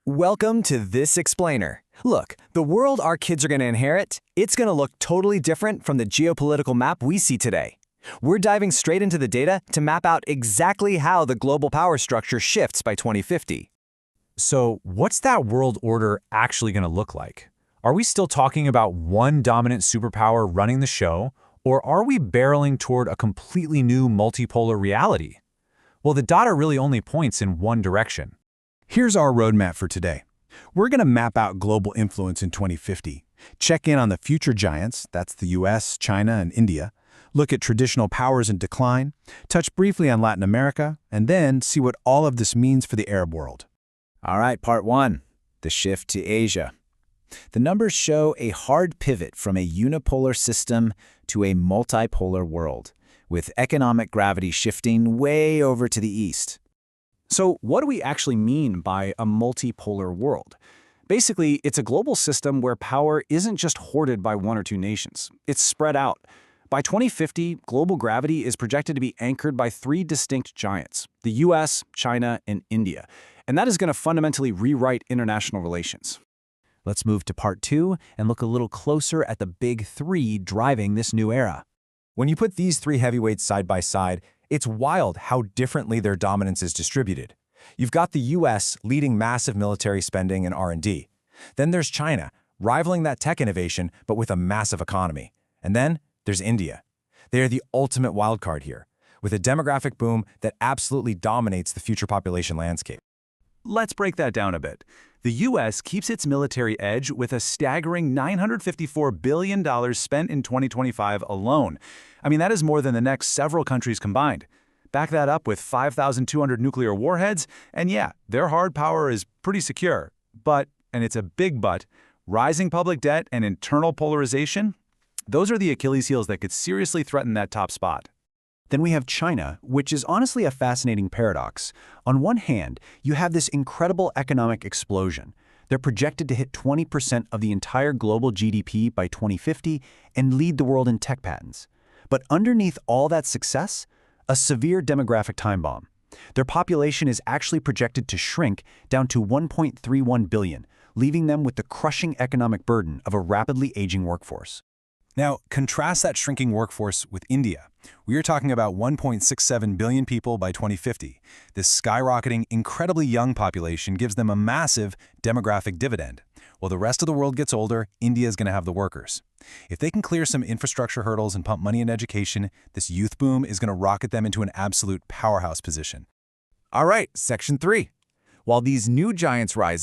Welcome to This Explainer. Look, the world our kids are going to inherit, it's going to look totally different from the geopolitical map we see today. We're diving straight into the data to map out exactly how the global power structure shifts by 2050. So, what's that world order actually going to look like? Are we still talking about one dominant superpower running the show, or are we barreling toward a completely new multipolar reality? Well, the data really only points in one direction. Here's our roadmap for today. We're going to map out global influence in 2050, check in on the future giants, that's the US, China, and India, look at traditional powers in decline, touch briefly on Latin America, and then see what all of this means for the Arab world. All right, part one, the shift to Asia. The numbers show a hard pivot from a unipolar system to a multipolar world, with economic gravity shifting way over to the east. So what do we actually mean by a multipolar world? Basically, it's a global system where power isn't just hoarded by one or two nations. It's spread out. By 2050, global gravity is projected to be anchored by three distinct giants: the US, China, and India. And that is going to fundamentally rewrite international relations. Let's move to part two and look a little closer at the big three driving this new era. When you put these three heavyweights side by side, it's wild how differently their dominance is distributed. You've got the US leading massive military spending and R&D. Then there's China, rivaling that tech innovation but with a massive economy. And then there's India. They are the ultimate wildcard here, with a demographic boom that absolutely dominates the future population landscape. Let's break that down a bit. The U.S. keeps its military edge with a staggering $954 billion spent in 2025 alone. I mean, that is more than the next several countries combined. Back that up with 5,200 nuclear warheads, and yeah, their hard power is pretty secure. But, and it's a big but, rising public debt and internal polarization, those are the Achilles heels that could seriously threaten that top spot. Then we have China, which is honestly a fascinating paradox. On one hand, you have this incredible economic explosion. They're projected to hit 20% of the entire global GDP by 2050 and lead the world in tech patents. But underneath all that success, a severe demographic time bomb. Their population is actually projected to shrink down to 1.31 billion, leaving them with the crushing economic burden of a rapidly aging workforce. Now, contrast that shrinking workforce with India. We are talking about 1.67 billion people by 2050. This skyrocketing, incredibly young population gives them a massive demographic dividend. While the rest of the world gets older, India is going to have the workers. If they can clear some infrastructure hurdles and pump money in education, this youth boom is going to rocket them into an absolute powerhouse position. All right, section three. While these new giants rise,